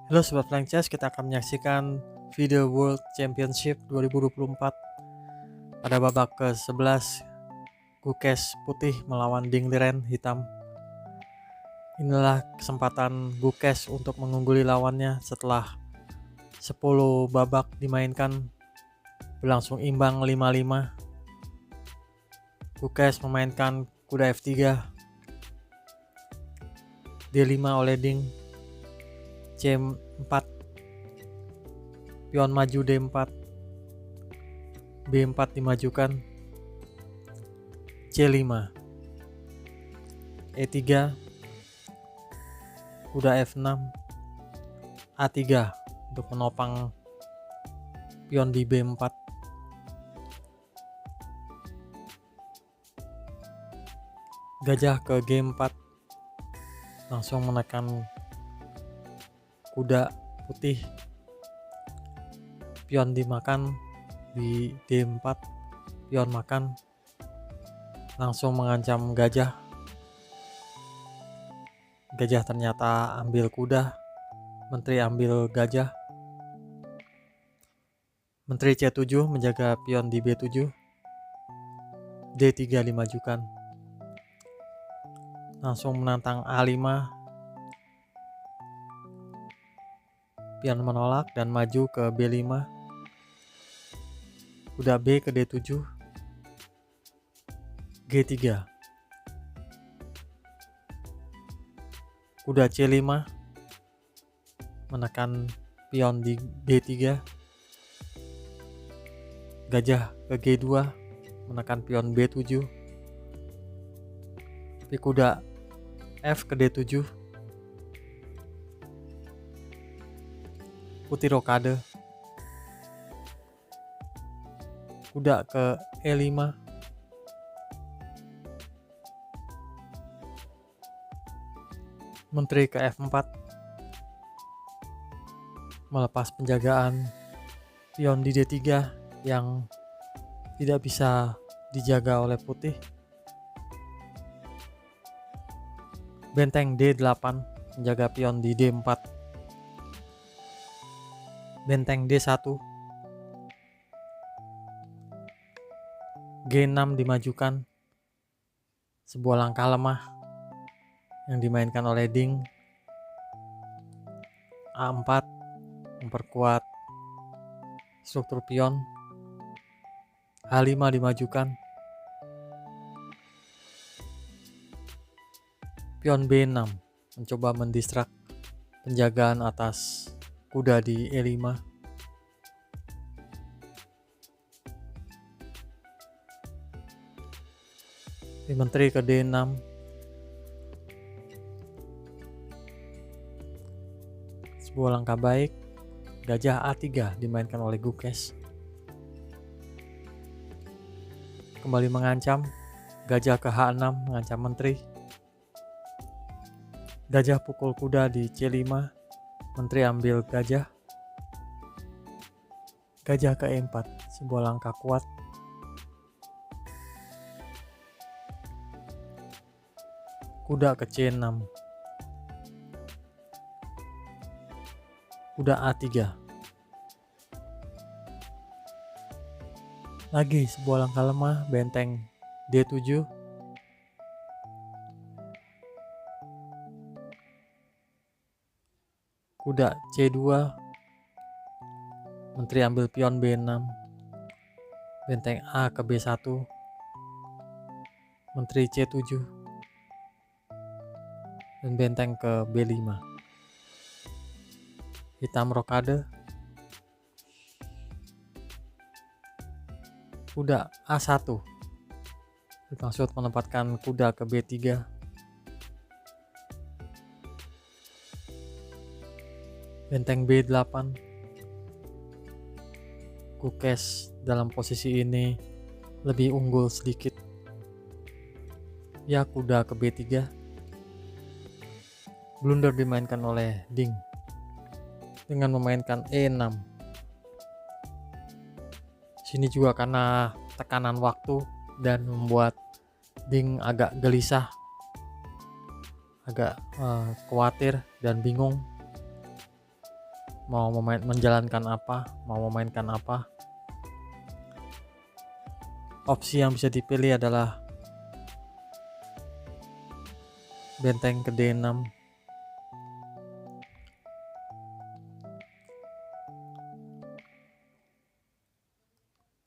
Halo Sobat Franchise, kita akan menyaksikan video World Championship 2024 pada babak ke-11. Gukes putih melawan Ding Liren hitam. Inilah kesempatan Gukes untuk mengungguli lawannya setelah 10 babak dimainkan berlangsung imbang 5-5. Gukes memainkan kuda F3, D5 oleh Ding, C4, pion maju D4, B4 dimajukan, C5, E3, kuda F6, A3 untuk menopang pion di B4. Gajah ke G4, langsung menekan kuda putih, pion dimakan di D4, pion makan, langsung mengancam gajah. Gajah ternyata ambil kuda, menteri ambil gajah. Menteri C7 menjaga pion di B7, D3 dimajukan, langsung menantang A5, pion menolak dan maju ke B5, kuda B ke D7, G3, kuda C5 menekan pion di B3, gajah ke G2 menekan pion B7, tapi kuda F ke D7, putih rokade, kuda ke E5, menteri ke F4, melepas penjagaan pion di D3 yang tidak bisa dijaga oleh putih. Benteng D8 menjaga pion di D4, benteng D1, G6 dimajukan, sebuah langkah lemah yang dimainkan oleh Ding. A4 memperkuat struktur pion, H5 dimajukan, pion B6 mencoba mendistrak penjagaan atas kuda di E5. Menteri ke D6, sebuah langkah baik. Gajah A3 dimainkan oleh Gukes, kembali mengancam. Gajah ke H6 mengancam menteri. Gajah pukul kuda di C5, menteri ambil gajah. Gajah ke E4, sebuah langkah kuat. Kuda ke C6, kuda A3, lagi sebuah langkah lemah. Benteng D7, kuda C2, menteri ambil pion B6, benteng A ke B1, menteri C7, dan benteng ke B5. Hitam rokade, kuda A1 bermaksud menempatkan kuda ke B3. Benteng B8, Gukes dalam posisi ini lebih unggul sedikit. Ya, kuda ke B3. Blunder dimainkan oleh Ding dengan memainkan E6. Sini juga karena tekanan waktu dan membuat Ding agak gelisah, agak khawatir dan bingung. mau menjalankan apa, mau memainkan apa. Opsi yang bisa dipilih adalah benteng ke D6,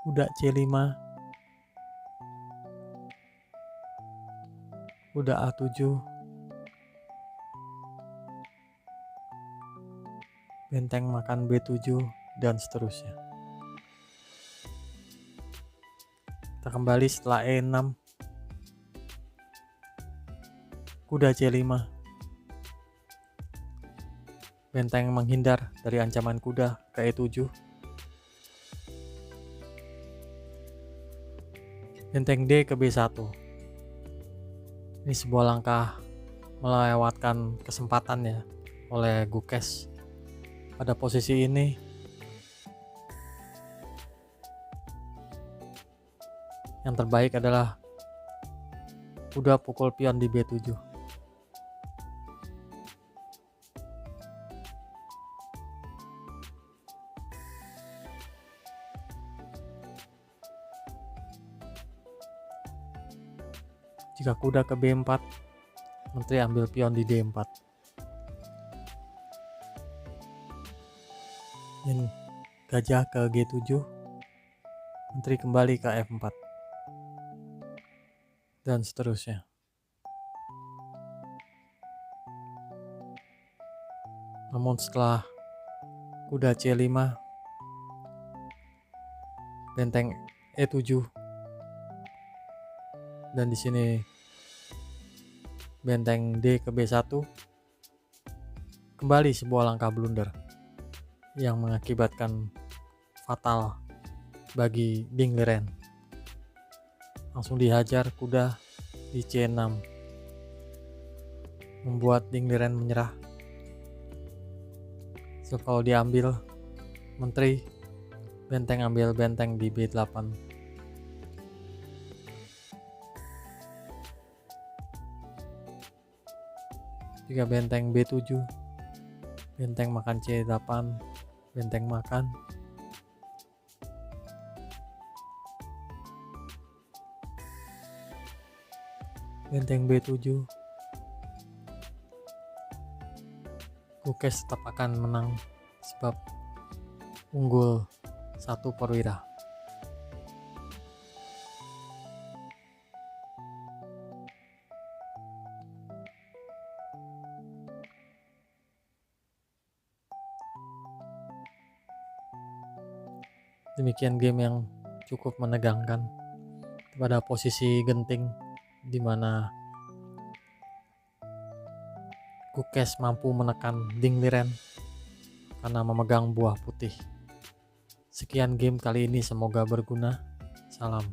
kuda C5, kuda A7, benteng makan B7, dan seterusnya. Kita kembali setelah E6, kuda C5, benteng menghindar dari ancaman kuda ke E7, benteng D ke B1. Ini sebuah langkah melewatkan kesempatan ya oleh Gukes. Pada posisi ini yang terbaik adalah kuda pukul pion di B7. Jika kuda ke B4, menteri ambil pion di D4. Dan gajah ke G7, menteri kembali ke F4. Dan seterusnya. Namun setelah kuda C5, benteng E7, dan di sini benteng D ke B1, kembali sebuah langkah blunder yang mengakibatkan fatal bagi Ding Liren. Langsung dihajar kuda di C6, membuat Ding Liren menyerah. So, kalau diambil menteri, benteng ambil benteng di B8. Jika benteng B7, benteng makan C8, benteng makan, benteng B7, Gukes tetap akan menang sebab unggul 1 perwira. Demikian game yang cukup menegangkan pada posisi genting di mana Gukes mampu menekan Ding Liren karena memegang buah putih. Sekian game kali ini, semoga berguna. Salam.